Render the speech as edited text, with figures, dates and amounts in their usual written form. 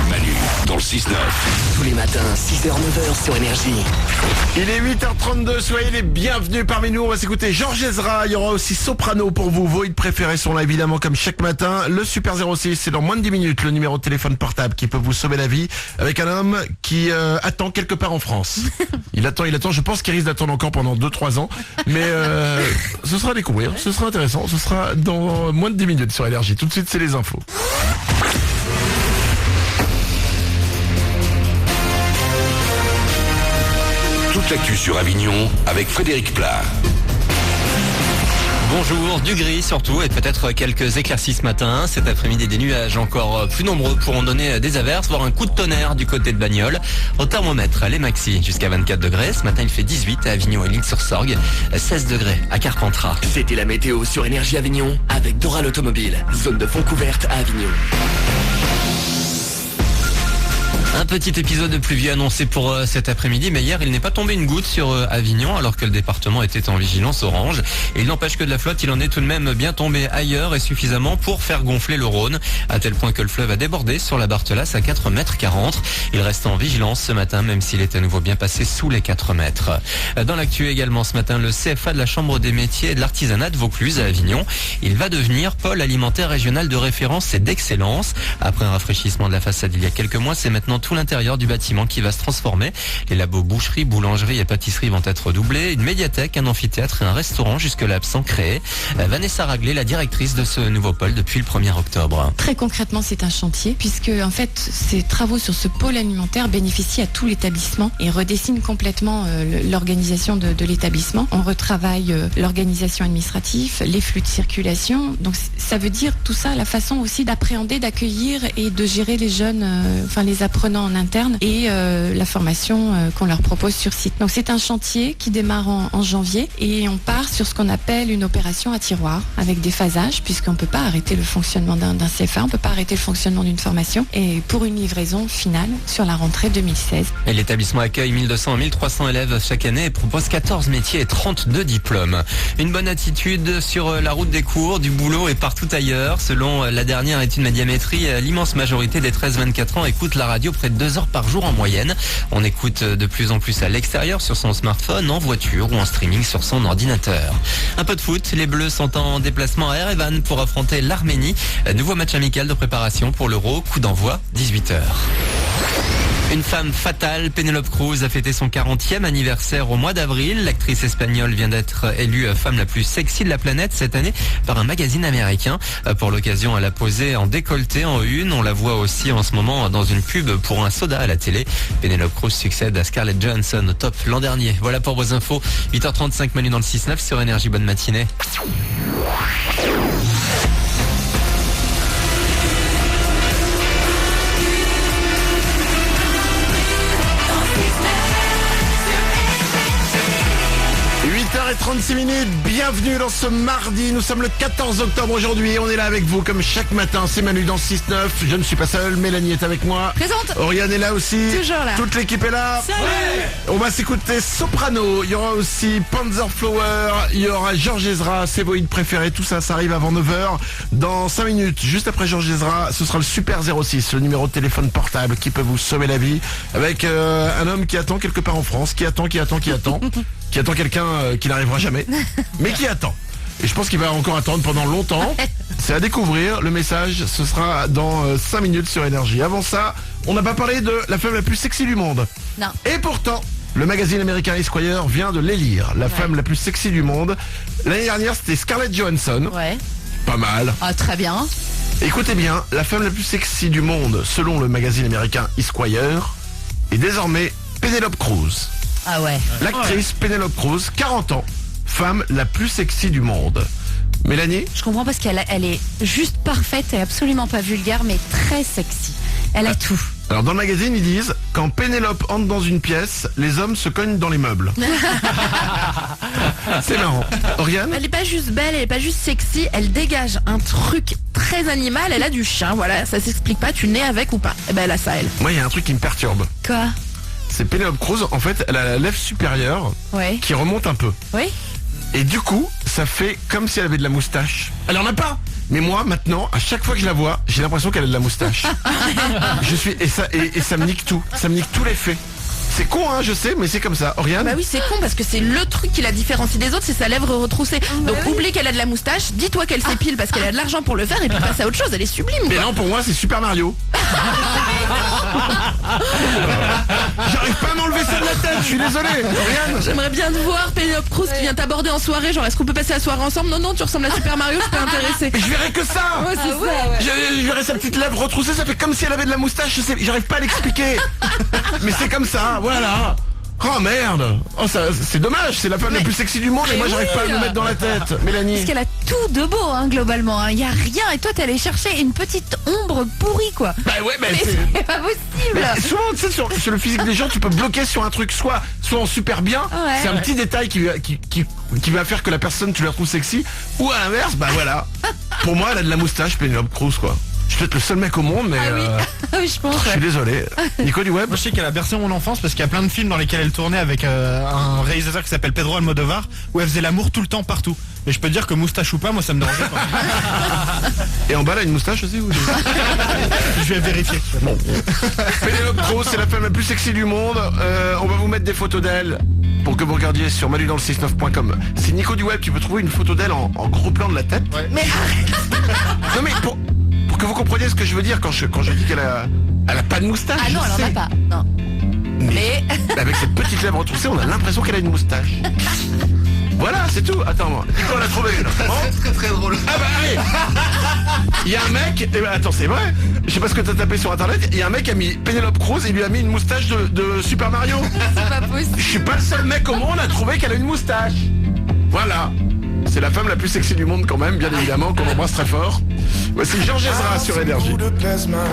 Manu, dans le 6-9. Tous les matins, 6h-9h sur Énergie. Il est 8h32, soyez les bienvenus parmi nous. On va s'écouter Georges Ezra, il y aura aussi Soprano pour vous. Vos hits préférés sont là évidemment comme chaque matin. Le Super 06, c'est dans moins de 10 minutes le numéro de téléphone portable qui peut vous sauver la vie. Avec un homme qui attend quelque part en France. Il attend, je pense qu'il risque d'attendre encore pendant 2-3 ans. Mais ce sera à découvrir, ce sera intéressant. Ce sera dans moins de 10 minutes sur Énergie. Tout de suite, c'est les infos. Toute l'actu sur Avignon avec Frédéric Plat. Bonjour, du gris surtout et peut-être quelques éclaircies ce matin. Cet après-midi, des nuages encore plus nombreux pourront donner des averses, voire un coup de tonnerre du côté de Bagnols. Au thermomètre, les maxi jusqu'à 24 degrés. Ce matin, il fait 18 à Avignon et l'Île-sur-Sorgue, 16 degrés à Carpentras. C'était la météo sur Énergie Avignon avec Doral Automobile. Zone de fond couverte à Avignon. Un petit épisode de pluie annoncé pour cet après-midi, mais hier il n'est pas tombé une goutte sur Avignon alors que le département était en vigilance orange. Et il n'empêche que de la flotte, il en est tout de même bien tombé ailleurs et suffisamment pour faire gonfler le Rhône, à tel point que le fleuve a débordé sur la Barthelasse à 4,40 mètres. Il reste en vigilance ce matin, même s'il est à nouveau bien passé sous les 4 mètres. Dans l'actu également ce matin, le CFA de la Chambre des métiers et de l'artisanat de Vaucluse à Avignon. Il va devenir pôle alimentaire régional de référence et d'excellence. Après un rafraîchissement de la façade il y a quelques mois, c'est maintenant tout l'intérieur du bâtiment qui va se transformer. Les labos boucherie, boulangerie et pâtisserie vont être doublés. Une médiathèque, un amphithéâtre et un restaurant jusque-là absent créés. Vanessa Raglé, la directrice de ce nouveau pôle depuis le 1er octobre. Très concrètement, c'est un chantier puisque en fait, ces travaux sur ce pôle alimentaire bénéficient à tout l'établissement et redessinent complètement l'organisation de l'établissement. On retravaille l'organisation administrative, les flux de circulation. Donc ça veut dire tout ça, la façon aussi d'appréhender, d'accueillir et de gérer les jeunes, les apprenants en interne et la formation qu'on leur propose sur site. Donc c'est un chantier qui démarre en janvier et on part sur ce qu'on appelle une opération à tiroir avec des phasages puisqu'on ne peut pas arrêter le fonctionnement d'un CFA, on ne peut pas arrêter le fonctionnement d'une formation et pour une livraison finale sur la rentrée 2016. Et l'établissement accueille 1200 à 1300 élèves chaque année et propose 14 métiers et 32 diplômes. Une bonne attitude sur la route des cours, du boulot et partout ailleurs. Selon la dernière étude Médiamétrie, l'immense majorité des 13-24 ans écoute la radio près de 2 heures par jour en moyenne. On écoute de plus en plus à l'extérieur sur son smartphone, en voiture ou en streaming sur son ordinateur. Un peu de foot, les Bleus sont en déplacement à Erevan pour affronter l'Arménie. Nouveau match amical de préparation pour l'Euro, coup d'envoi 18h. Une femme fatale, Penélope Cruz a fêté son 40e anniversaire au mois d'avril. L'actrice espagnole vient d'être élue femme la plus sexy de la planète cette année par un magazine américain. Pour l'occasion, elle a posé en décolleté en une. On la voit aussi en ce moment dans une pub pour un soda à la télé. Penélope Cruz succède à Scarlett Johansson au top l'an dernier. Voilà pour vos infos. 8h35 Manu dans le 6-9 sur Énergie. Bonne matinée. Et 36 minutes, bienvenue dans ce mardi, nous sommes le 14 octobre aujourd'hui et on est là avec vous comme chaque matin, c'est Manu dans 6-9, je ne suis pas seul, Mélanie est avec moi. Présente. Oriane est là aussi. Toujours là. Toute l'équipe est là. Salut. Ouais. On va s'écouter Soprano, il y aura aussi Panzerflower, il y aura Georges Ezra, c'est vos hits préférés, tout ça, ça arrive avant 9h. Dans 5 minutes, juste après Georges Ezra, ce sera le Super 06, le numéro de téléphone portable qui peut vous sauver la vie, avec un homme qui attend quelque part en France, qui attend qui attend quelqu'un qui n'arrivera jamais, mais qui attend. Et je pense qu'il va encore attendre pendant longtemps. C'est à découvrir. Le message, ce sera dans 5 minutes sur Énergie. Avant ça, on n'a pas parlé de la femme la plus sexy du monde. Non. Et pourtant, le magazine américain Esquire vient de l'élire. La femme la plus sexy du monde. L'année dernière, c'était Scarlett Johansson. Ouais. Pas mal. Ah, très bien. Écoutez bien, la femme la plus sexy du monde, selon le magazine américain Esquire, est désormais Penélope Cruz. Ah ouais. L'actrice Penélope Cruz, 40 ans, femme la plus sexy du monde. Mélanie ? Je comprends parce qu'elle est juste parfaite, elle est absolument pas vulgaire, mais très sexy. Elle a tout. Alors dans le magazine, ils disent, quand Pénélope entre dans une pièce, les hommes se cognent dans les meubles. C'est marrant. Oriane ? Elle est pas juste belle, elle est pas juste sexy, elle dégage un truc très animal, elle a du chien, voilà, ça s'explique pas, tu nais avec ou pas. Et ben elle a ça, elle. Moi, il y a un truc qui me perturbe. Quoi? C'est Penélope Cruz, en fait, elle a la lèvre supérieure Ouais. qui remonte un peu. Oui. Et du coup, ça fait comme si elle avait de la moustache. Elle en a pas, Mais moi, maintenant, à chaque fois que je la vois, j'ai l'impression qu'elle a de la moustache. Et ça me nique tout. Ça me nique tout l'effet. C'est con, hein, je sais, mais c'est comme ça. Oriane? Bah oui, c'est con parce que c'est le truc qui la différencie des autres, c'est sa lèvre retroussée. Donc oublie qu'elle a de la moustache, dis-toi qu'elle s'épile parce qu'elle a de l'argent pour le faire et puis passe à autre chose, elle est sublime. Mais quoi. non, pour moi, c'est Super Mario. J'arrive pas à m'enlever ça de la tête, je suis désolé. Oriane? J'aimerais bien te voir, Penelope Cruz qui vient t'aborder en soirée, genre est-ce qu'on peut passer la soirée ensemble? Non, non, tu ressembles à Super Mario, je peux intéresser. Mais je verrai que ça. Je verrai sa petite lèvre retroussée, ça fait comme si elle avait de la moustache, j'arrive pas à l'expliquer. Mais c'est comme ça, voilà. Oh merde. Oh, ça, c'est dommage, c'est la femme la plus sexy du monde et moi j'arrive pas à me mettre dans la tête. Mélanie? Parce qu'elle a tout de beau, hein, globalement. Il y a rien. Et toi, t'es allé chercher une petite ombre pourrie, quoi. Bah ouais, mais C'est pas possible. mais souvent, tu sais, sur le physique des gens, tu peux bloquer sur un truc, soit en super bien, Ouais. c'est un petit détail qui va faire que la personne, tu la trouves sexy, ou à l'inverse, bah voilà. Pour moi, elle a de la moustache, Penelope Cruz, quoi. Je suis peut-être le seul mec au monde, mais Je pense. je suis désolé. Nico du web? Moi je sais qu'elle a bercé mon enfance parce qu'il y a plein de films dans lesquels elle tournait avec un réalisateur qui s'appelle Pedro Almodovar où elle faisait l'amour tout le temps partout. Et je peux te dire que moustache ou pas, moi ça me dérangeait pas. Et en bas, elle a une moustache aussi ou... Je vais vérifier. Bon. Penelope Cruz, c'est la femme la plus sexy du monde. On va vous mettre des photos d'elle pour que vous regardiez sur manudanle69.com. C'est Nico du web qui peut trouver une photo d'elle en gros plan de la tête. Ouais. Mais non mais pour que vous compreniez ce que je veux dire quand je dis qu'elle a pas de moustache. Ah non, je elle en sais. a pas. Non. Mais Avec cette petite lèvre retroussée, on a l'impression qu'elle a une moustache. Voilà, c'est tout. Attends, Nico, on l'a trouvé. Très très drôle. Ah bah allez. Il y a un mec, attends, c'est vrai. Je sais pas ce que t'as tapé sur internet. Il y a un mec qui a mis Penelope Cruz et lui a mis une moustache de Super Mario. c'est pas possible. Je suis pas le seul mec au monde à trouver qu'elle a une moustache. Voilà. C'est la femme la plus sexy du monde quand même, bien évidemment, qu'on embrasse très fort. Voici Georges Ezra sur Énergie.